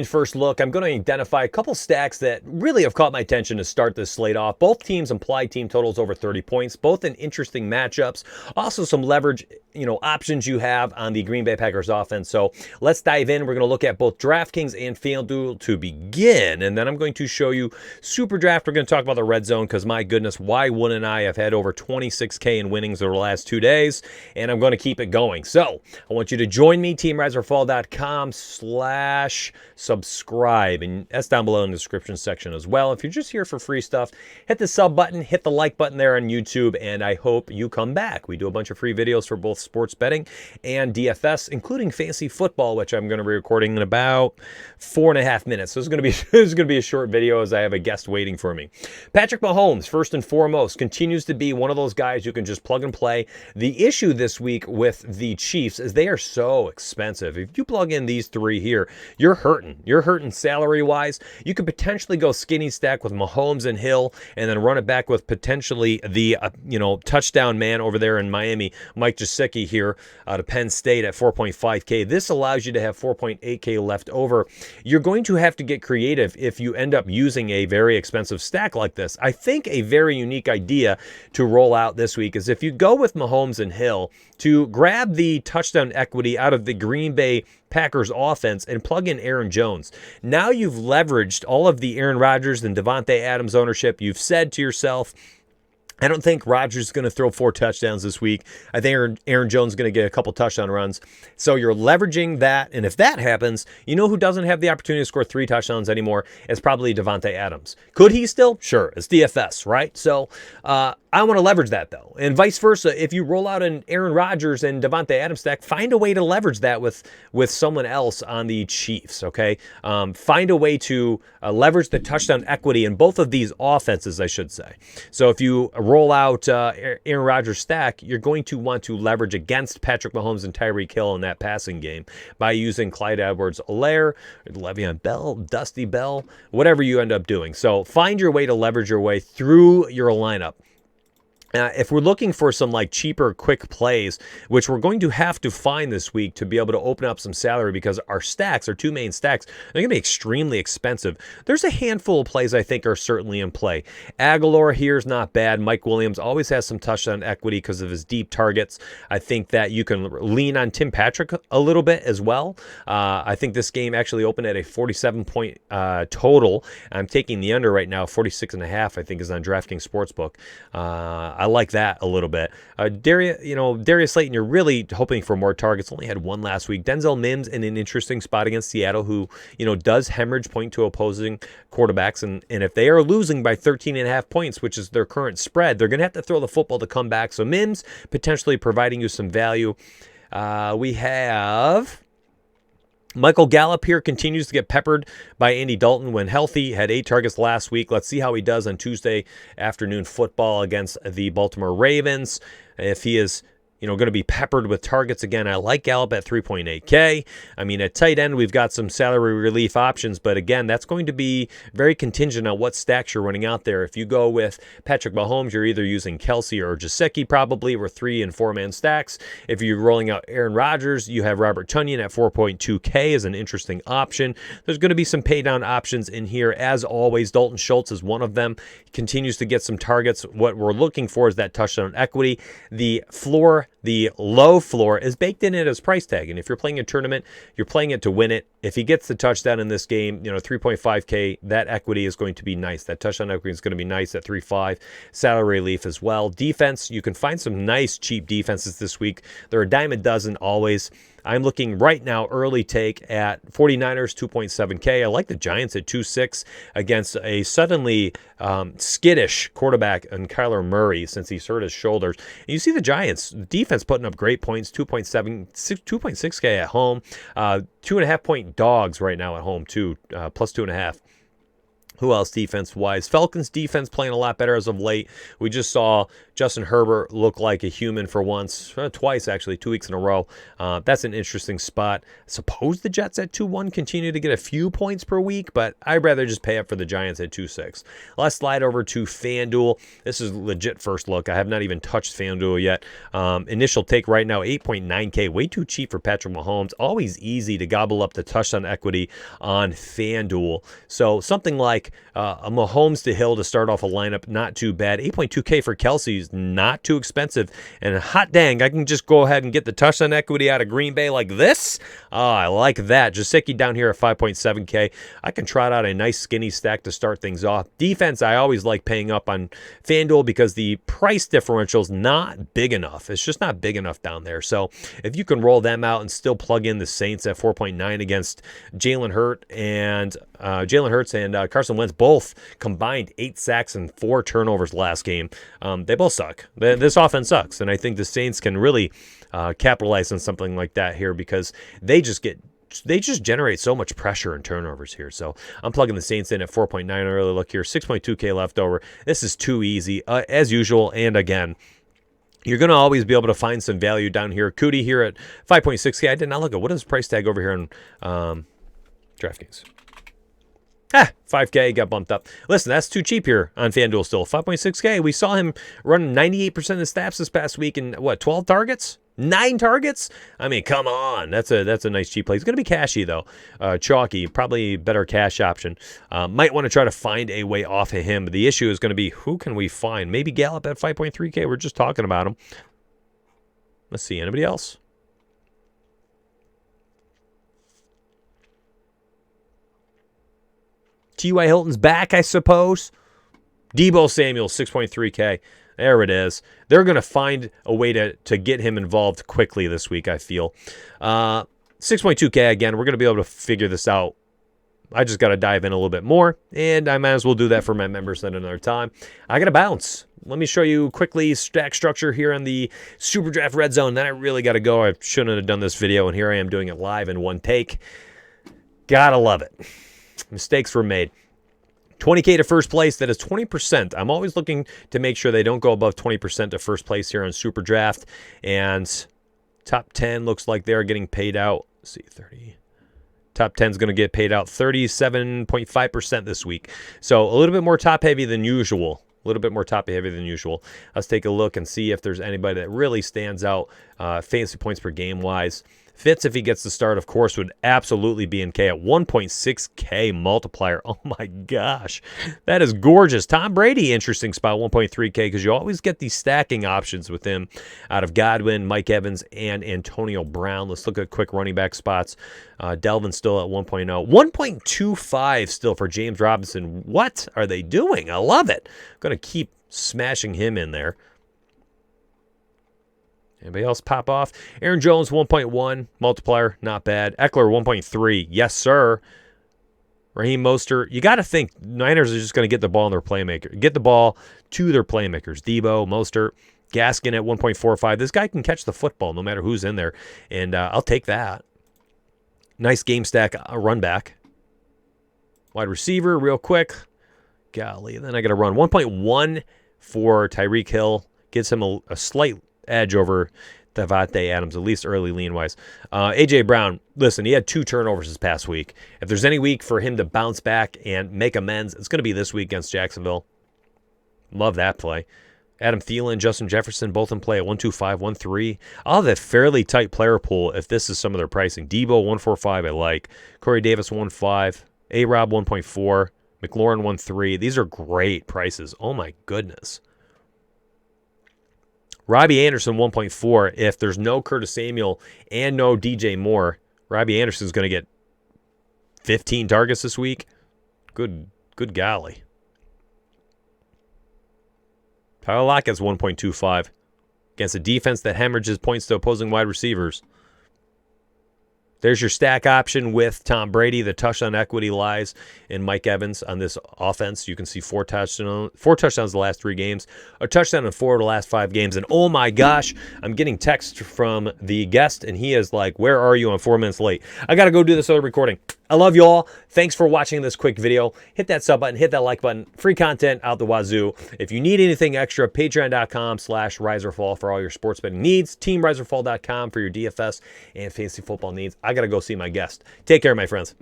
First look, I'm going to identify a couple stacks that really have caught my attention to start this slate off. Both teams implied team totals over 30 points, both in interesting matchups. Also some leverage, options you have on the Green Bay Packers offense. So let's dive in. We're going to look at both Draftkings and FanDuel to begin. And then I'm going to show you Super Draft. We're going to talk about the red zone because my goodness, why wouldn't I? Have had over 26K in winnings over the last 2 days, and I'm going to keep it going. So I want you to join me, teamriseorfall.com/subscribe, and that's down below in the description section as well. If you're just here for free stuff, hit the sub button, hit the like button there on YouTube, and I hope you come back. We do a bunch of free videos for both sports betting and DFS, including fantasy football, which I'm going to be recording in about 4.5 minutes. So it's going to be a short video as I have a guest waiting for me. Patrick Mahomes, first and foremost, continues to be one of those guys you can just plug and play. The issue this week with the Chiefs is they are so expensive. If you plug in these three here, you're hurting. You're hurting salary-wise. You could potentially go skinny stack with Mahomes and Hill and then run it back with potentially the, touchdown man over there in Miami, Mike Gesicki here out of Penn State at 4.5K. This allows you to have 4.8K left over. You're going to have to get creative if you end up using a very expensive stack like this. I think a very unique idea to roll out this week is if you go with Mahomes and Hill to grab the touchdown equity out of the Green Bay Packers offense and plug in Aaron Jones. Now you've leveraged all of the Aaron Rodgers and Davante Adams ownership. You've said to yourself, I don't think Rodgers is going to throw 4 touchdowns this week. I think Aaron Jones is going to get a couple touchdown runs. So you're leveraging that. And if that happens, you know who doesn't have the opportunity to score 3 touchdowns anymore? It's probably Davante Adams. Could he still? Sure. It's DFS, right? So I want to leverage that, though. And vice versa. If you roll out an Aaron Rodgers and Davante Adams stack, find a way to leverage that with someone else on the Chiefs, okay? Find a way to leverage the touchdown equity in both of these offenses, I should say. So if you roll out Aaron Rodgers stack, you're going to want to leverage against Patrick Mahomes and Tyreek Hill in that passing game by using Clyde Edwards-Helaire, Le'Veon Bell, Dusty Bell, whatever you end up doing. So find your way to leverage your way through your lineup. If we're looking for some cheaper, quick plays, which we're going to have to find this week to be able to open up some salary because our stacks, our 2 main stacks, they're going to be extremely expensive. There's a handful of plays I think are certainly in play. Aguilar here is not bad. Mike Williams always has some touchdown equity because of his deep targets. I think that you can lean on Tim Patrick a little bit as well. I think this game actually opened at a 47-point total. I'm taking the under right now, 46.5, I think is on DraftKings Sportsbook. I like that a little bit. Darius Slayton, you're really hoping for more targets. Only had 1 last week. Denzel Mims in an interesting spot against Seattle, who, does hemorrhage point to opposing quarterbacks. And if they are losing by 13.5 points, which is their current spread, they're going to have to throw the football to come back. So Mims potentially providing you some value. We have Michael Gallup here continues to get peppered by Andy Dalton when healthy. Had 8 targets last week. Let's see how he does on Tuesday afternoon football against the Baltimore Ravens. If he is going to be peppered with targets again. I like Gallup at 3.8K. I mean, at tight end, we've got some salary relief options, but again, that's going to be very contingent on what stacks you're running out there. If you go with Patrick Mahomes, you're either using Kelsey or Gesicki probably, or 3- and 4-man stacks. If you're rolling out Aaron Rodgers, you have Robert Tonyan at 4.2K as an interesting option. There's going to be some pay down options in here. As always, Dalton Schultz is one of them. He continues to get some targets. What we're looking for is that touchdown equity. The low floor is baked in at his price tag. And if you're playing a tournament, you're playing it to win it. If he gets the touchdown in this game, 3.5K, that equity is going to be nice. That touchdown equity is going to be nice at 3.5. Salary relief as well. Defense, you can find some nice cheap defenses this week. There are a dime a dozen always. I'm looking right now, early take at 49ers, 2.7K. I like the Giants at 2.6 against a suddenly skittish quarterback in Kyler Murray since he's hurt his shoulders. And you see the Giants defense putting up great points, 2.6K at home. 2.5 point dogs right now at home, too, plus 2.5. Who else defense-wise? Falcons defense playing a lot better as of late. We just saw Justin Herbert look like a human for once, twice actually, 2 weeks in a row. That's an interesting spot. Suppose the Jets at 2-1 continue to get a few points per week, but I'd rather just pay up for the Giants at 2-6. Let's slide over to FanDuel. This is legit first look. I have not even touched FanDuel yet. Initial take right now, 8.9K. Way too cheap for Patrick Mahomes. Always easy to gobble up the touchdown equity on FanDuel. So something like a Mahomes to Hill to start off a lineup, not too bad. 8.2K for Kelsey's not too expensive. And hot dang, I can just go ahead and get the touchdown equity out of Green Bay like this. I like that. Jasicki down here at 5.7K. I can trot out a nice skinny stack to start things off. Defense, I always like paying up on FanDuel because the price differential is not big enough. It's just not big enough down there. So if you can roll them out and still plug in the Saints at 4.9 against Jalen Hurts and Carson Wentz, both combined 8 sacks and 4 turnovers last game. They both suck. This offense sucks, and I think the Saints can really capitalize on something like that here because they just generate so much pressure and turnovers here. So I'm plugging the Saints in at 4.9. I really look here, 6.2K left over. This is too easy as usual. And again, you're going to always be able to find some value down here. Cootie here at 5.6K. I did not look at what is the price tag over here on Draftkings. 5K got bumped up. Listen, that's too cheap here on FanDuel still. 5.6K. We saw him run 98% of the snaps this past week and 12 targets? 9 targets? I mean, come on. That's a nice cheap play. It's going to be cashy, though. Chalky, probably better cash option. Might want to try to find a way off of him. But the issue is going to be, who can we find? Maybe Gallup at 5.3K. We're just talking about him. Let's see. Anybody else? T.Y. Hilton's back, I suppose. Deebo Samuel, 6.3K. There it is. They're going to find a way to get him involved quickly this week, I feel. 6.2K, again, we're going to be able to figure this out. I just got to dive in a little bit more, and I might as well do that for my members at another time. I got to bounce. Let me show you quickly stack structure here in the Super Draft Red Zone. Then I really got to go. I shouldn't have done this video, and here I am doing it live in one take. Gotta love it. Mistakes were made. 20K to first place. That is 20%. I'm always looking to make sure they don't go above 20% to first place here on Super Draft. And top 10 looks like they're getting paid out. Let's see, 30. Top 10 is going to get paid out 37.5% this week. So a little bit more top heavy than usual. A little bit more top heavy than usual. Let's take a look and see if there's anybody that really stands out fantasy points per game wise. Fitz, if he gets the start, of course, would absolutely be in K at 1.6K multiplier. Oh, my gosh. That is gorgeous. Tom Brady, interesting spot, 1.3K, because you always get these stacking options with him out of Godwin, Mike Evans, and Antonio Brown. Let's look at quick running back spots. Delvin still at 1.0. 1.25 still for James Robinson. What are they doing? I love it. I'm going to keep smashing him in there. Anybody else pop off? Aaron Jones, 1.1. Multiplier, not bad. Eckler, 1.3. Yes, sir. Raheem Mostert. You got to think Niners are just going to get the ball in their playmaker. Get the ball to their playmakers. Debo, Mostert, Gaskin at 1.45. This guy can catch the football no matter who's in there. And I'll take that. Nice game stack, run back. Wide receiver, real quick. Golly, then I got to run. 1.1 for Tyreek Hill. Gives him a slight edge over Davante Adams, at least early lean-wise. A.J. Brown, listen, he had 2 turnovers this past week. If there's any week for him to bounce back and make amends, it's going to be this week against Jacksonville. Love that play. Adam Thielen, Justin Jefferson, both in play at 1.25, 1.3. I'll have a fairly tight player pool if this is some of their pricing. Debo, 1.45, I like. Corey Davis, 1.5. A-Rob, 1.4. McLaurin, 1.3. These are great prices. Oh, my goodness. Robbie Anderson, 1.4. If there's no Curtis Samuel and no DJ Moore, Robbie Anderson's going to get 15 targets this week. Good golly. Tyler Lockett's 1.25 against a defense that hemorrhages points to opposing wide receivers. There's your stack option with Tom Brady. The touchdown equity lies in Mike Evans on this offense. You can see 4 touchdowns the last 3 games, a touchdown in 4 of the last 5 games. And oh my gosh, I'm getting text from the guest, and he is like, "Where are you? I'm 4 minutes late. I got to go do this other recording." I love you all. Thanks for watching this quick video. Hit that sub button, hit that like button. Free content out the wazoo. If you need anything extra, patreon.com/riseorfall for all your sports betting needs. teamriseorfall.com for your DFS and fantasy football needs. I got to go see my guest. Take care, my friends.